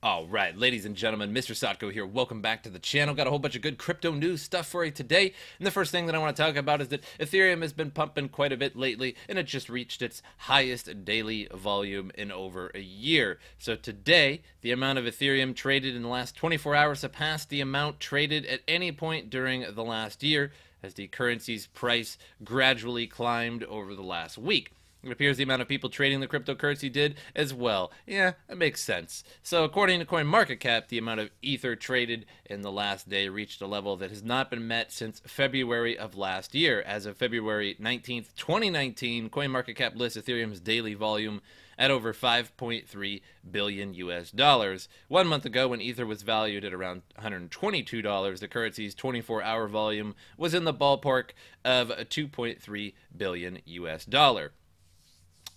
All right, ladies and gentlemen, MrSotko here. Welcome back to the channel. Got a whole bunch of good crypto news stuff for you today. And the first thing that I want to talk about is that Ethereum has been pumping quite a bit lately, and it just reached its highest daily volume in over a year. So today, the amount of Ethereum traded in the last 24 hours surpassed the amount traded at any point during the last year, as the currency's price gradually climbed over the last week. It appears the amount of people trading the cryptocurrency did as well. Yeah, that makes sense. So according to CoinMarketCap, the amount of Ether traded in the last day reached a level that has not been met since February of last year. As of February 19th, 2019, CoinMarketCap lists Ethereum's daily volume at over 5.3 billion US dollars. 1 month ago, when Ether was valued at around $122, the currency's 24-hour volume was in the ballpark of 2.3 billion US dollar.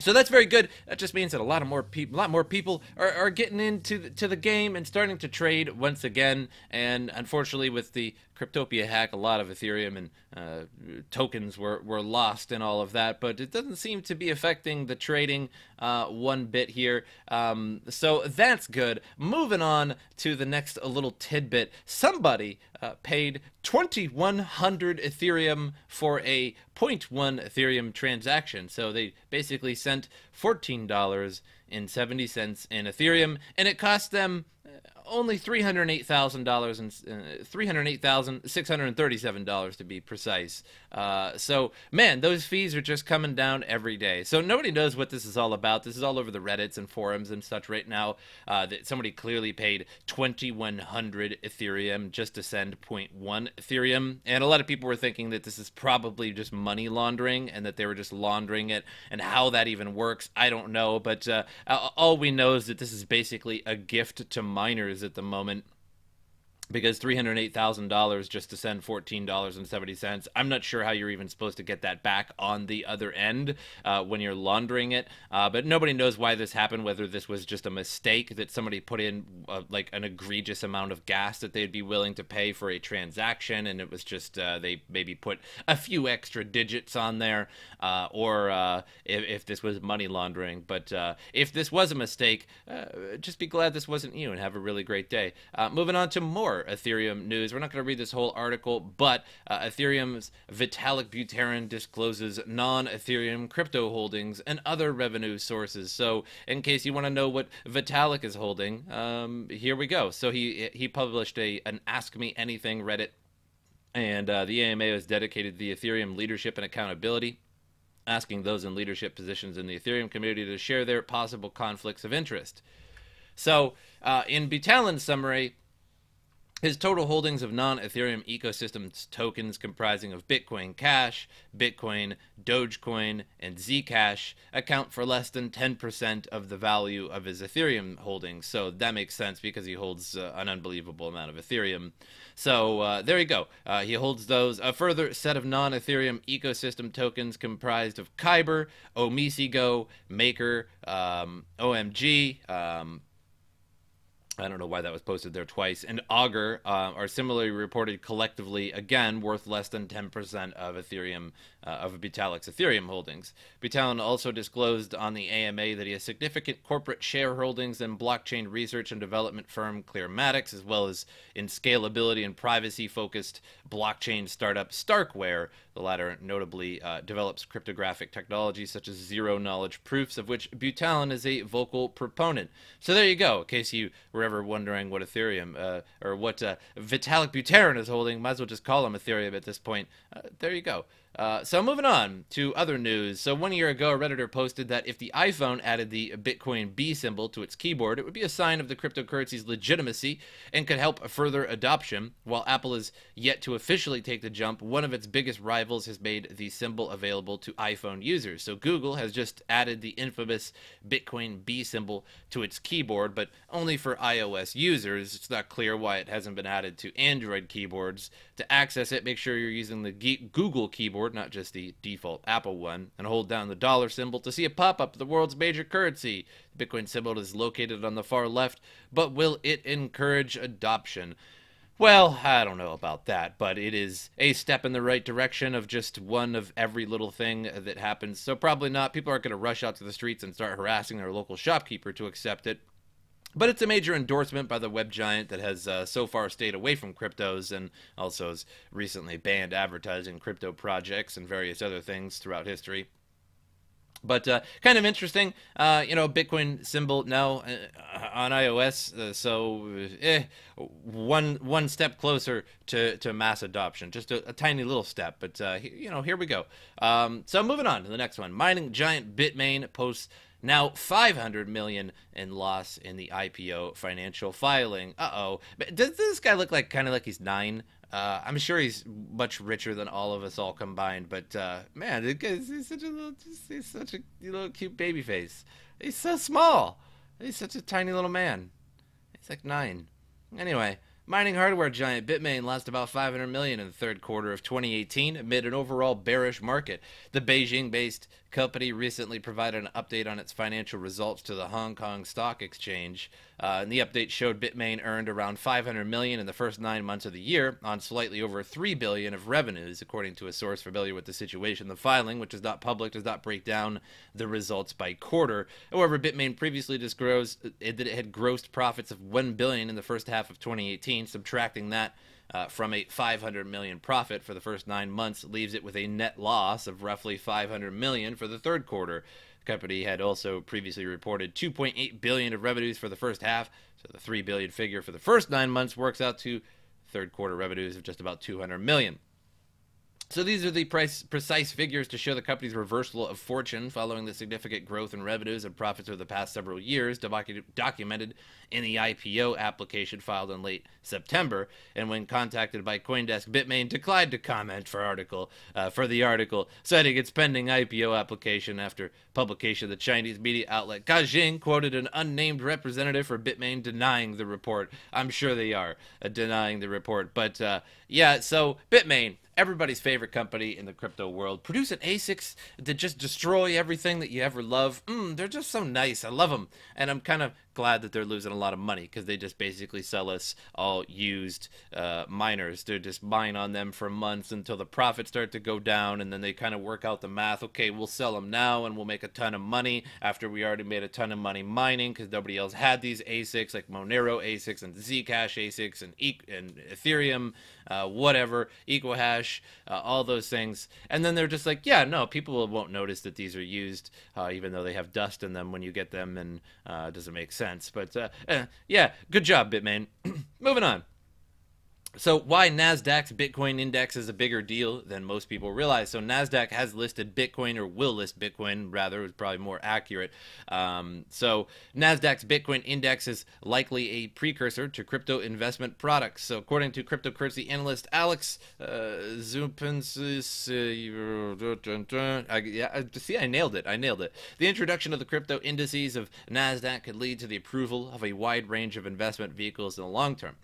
So that's very good. That just means that a lot more people are getting into the game and starting to trade once again. And unfortunately, with the Cryptopia hack, a lot of Ethereum and tokens were lost and all of that. But it doesn't seem to be affecting the trading one bit here. So that's good. Moving on to the next little tidbit. Somebody paid 2,100 Ethereum for a 0.1 Ethereum transaction. So they basically sent $14.70 in Ethereum, and it cost them only $308,000 and $308,637 to be precise. So man, those fees are just coming down every day. So nobody knows what this is all about. This is all over the Reddits and forums and such right now. That somebody clearly paid 2,100 Ethereum just to send 0.1 Ethereum, and a lot of people were thinking that this is probably just money laundering and that they were just laundering it. And how that even works, I don't know. But all we know is that this is basically a gift to miners at the moment, because $308,000 just to send $14.70. I'm not sure how you're even supposed to get that back on the other end when you're laundering it. But nobody knows why this happened, whether this was just a mistake that somebody put in like an egregious amount of gas that they'd be willing to pay for a transaction, and it was just they maybe put a few extra digits on there, or if this was money laundering. But if this was a mistake, just be glad this wasn't you and have a really great day. Moving on to more Ethereum news. We're not going to read this whole article, but Ethereum's Vitalik Buterin discloses non-Ethereum crypto holdings and other revenue sources. So in case you want to know what Vitalik is holding, here we go. So he published an Ask Me Anything Reddit, and the AMA has dedicated the Ethereum leadership and accountability, asking those in leadership positions in the Ethereum community to share their possible conflicts of interest. So in Butalin's summary, his total holdings of non-Ethereum ecosystem tokens comprising of Bitcoin Cash, Bitcoin, Dogecoin, and Zcash account for less than 10% of the value of his Ethereum holdings. So that makes sense because he holds an unbelievable amount of Ethereum. So there you go. He holds those. A further set of non-Ethereum ecosystem tokens comprised of Kyber, Omisigo, Maker, OMG, I don't know why that was posted there twice, and Augur are similarly reported collectively, again, worth less than 10% of Ethereum, of Vitalik's Ethereum holdings. Butalin also disclosed on the AMA that he has significant corporate shareholdings in blockchain research and development firm Clearmatics, as well as in scalability and privacy-focused blockchain startup Starkware. The latter notably develops cryptographic technology such as zero-knowledge proofs, of which Butalin is a vocal proponent. So there you go, in case you were ever wondering what Ethereum, or what Vitalik Buterin is holding. Might as well just call him Ethereum at this point. There you go. So moving on to other news. So 1 year ago, a Redditor posted that if the iPhone added the Bitcoin B symbol to its keyboard, it would be a sign of the cryptocurrency's legitimacy and could help further adoption. While Apple is yet to officially take the jump, one of its biggest rivals has made the symbol available to iPhone users. So Google has just added the infamous Bitcoin B symbol to its keyboard, but only for iOS users. It's not clear why it hasn't been added to Android keyboards. To access it, make sure you're using the Google keyboard, not just the default Apple one, and hold down the dollar symbol to see a pop-up of the world's major currency. The Bitcoin symbol is located on the far left, but will it encourage adoption? Well, I don't know about that, but it is a step in the right direction of just one of every little thing that happens. So probably not. People aren't going to rush out to the streets and start harassing their local shopkeeper to accept it. But it's a major endorsement by the web giant that has so far stayed away from cryptos and also has recently banned advertising crypto projects and various other things throughout history. But kind of interesting, Bitcoin symbol now on iOS. One step closer to mass adoption. Just a tiny little step, but here we go. So moving on to the next one. Mining giant Bitmain posts now 500 million in loss in the IPO financial filing. Does this guy look like kind of like he's 9? I'm sure he's much richer than all of us all combined, but man, he's such a little cute baby face. He's so small. He's such a tiny little man. He's like 9. Anyway, mining hardware giant Bitmain lost about 500 million in the third quarter of 2018 amid an overall bearish market. The Beijing-based company recently provided an update on its financial results to the Hong Kong Stock Exchange. And the update showed Bitmain earned around 500 million in the first 9 months of the year on slightly over 3 billion of revenues, according to a source familiar with the situation. The filing, which is not public, does not break down the results by quarter. However, Bitmain previously disclosed that it had grossed profits of 1 billion in the first half of 2018. Subtracting that from a 500 million profit for the first 9 months leaves it with a net loss of roughly 500 million for the third quarter. The company had also previously reported 2.8 billion of revenues for the first half, so the 3 billion figure for the first 9 months works out to third quarter revenues of just about 200 million. So these are the precise figures to show the company's reversal of fortune following the significant growth in revenues and profits over the past several years, documented in the IPO application filed in late September. And when contacted by CoinDesk, Bitmain declined to comment for the article, citing its pending IPO application. After publication, the Chinese media outlet Gaijin quoted an unnamed representative for Bitmain denying the report. I'm sure they are denying the report. But so Bitmain, everybody's favorite company in the crypto world, producing ASICs that just destroy everything that you ever love. They're just so nice. I love them. And I'm kind of glad that they're losing a lot of money because they just basically sell us all used miners. They just mine on them for months until the profits start to go down, and then they kind of work out the math. Okay, we'll sell them now and we'll make a ton of money after we already made a ton of money mining because nobody else had these ASICs like Monero ASICs and Zcash ASICs and Ethereum, whatever, EcoHash, all those things. And then they're just like, yeah, no, people won't notice that these are used, even though they have dust in them when you get them, and it doesn't make sense. But yeah, good job, Bitmain. Moving on. So why Nasdaq's Bitcoin index is a bigger deal than most people realize. So Nasdaq has listed Bitcoin, or will list Bitcoin, rather, is probably more accurate. So Nasdaq's Bitcoin index is likely a precursor to crypto investment products. So according to cryptocurrency analyst Alex Zupensis, I nailed it. The introduction of the crypto indices of Nasdaq could lead to the approval of a wide range of investment vehicles in the long term.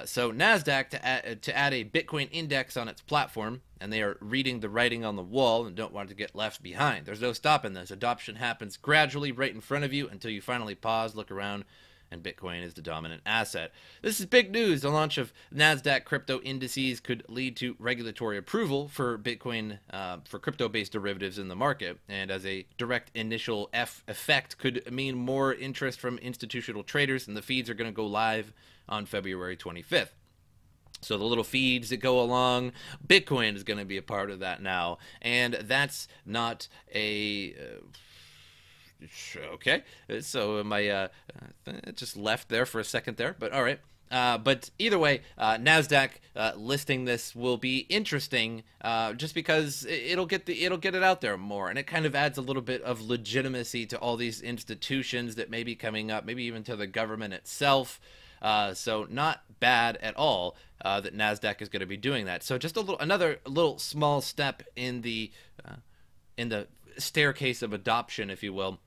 So Nasdaq to add a Bitcoin index on its platform, and they are reading the writing on the wall and don't want to get left behind. There's no stopping this. Adoption happens gradually right in front of you until you finally pause, look around, and Bitcoin is the dominant asset. This is big news. The launch of Nasdaq crypto indices could lead to regulatory approval for Bitcoin, for crypto-based derivatives in the market, and as a direct initial effect could mean more interest from institutional traders, and the feeds are going to go live on February 25th. So the little feeds that go along, Bitcoin is going to be a part of that now, and that's not a okay. So my it just left there for a second there, but all right. But either way, Nasdaq listing this will be interesting, just because it'll get it out there more, and it kind of adds a little bit of legitimacy to all these institutions that may be coming up, maybe even to the government itself. So not bad at all that Nasdaq is going to be doing that. So just another little small step in the staircase of adoption, if you will.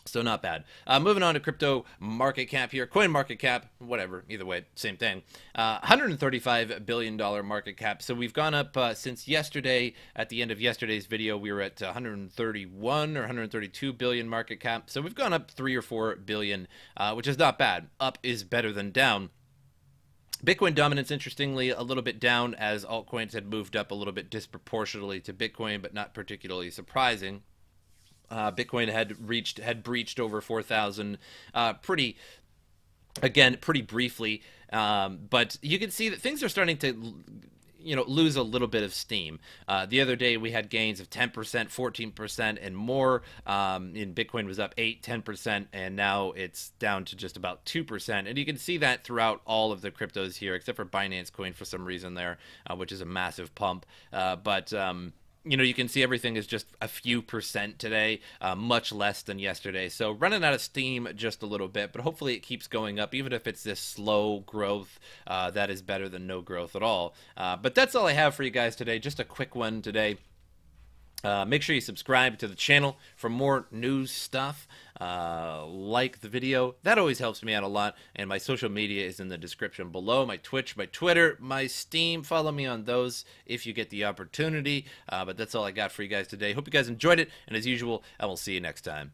So not bad. Moving on to crypto market cap here. Coin market cap, whatever, either way, same thing. $135 billion market cap. So we've gone up since yesterday. At the end of yesterday's video, we were at 131 or 132 billion market cap. So we've gone up 3 or 4 billion, which is not bad. Up is better than down. Bitcoin dominance, interestingly, a little bit down as altcoins had moved up a little bit disproportionately to Bitcoin, but not particularly surprising. Bitcoin had breached over 4,000 pretty briefly, but you can see that things are starting to lose a little bit of steam. The other day we had gains of 10%, 14%, and more. In Bitcoin was up 8, 10%, and now it's down to just about 2%. And you can see that throughout all of the cryptos here, except for Binance Coin for some reason there, which is a massive pump. But you can see everything is just a few percent today, much less than yesterday. So running out of steam just a little bit, but hopefully it keeps going up, even if it's this slow growth. That is better than no growth at all. But that's all I have for you guys today. Just a quick one today. Make sure you subscribe to the channel for more news stuff. Like the video. That always helps me out a lot. And my social media is in the description below. My Twitch, my Twitter, my Steam. Follow me on those if you get the opportunity. But that's all I got for you guys today. Hope you guys enjoyed it. And as usual, I will see you next time.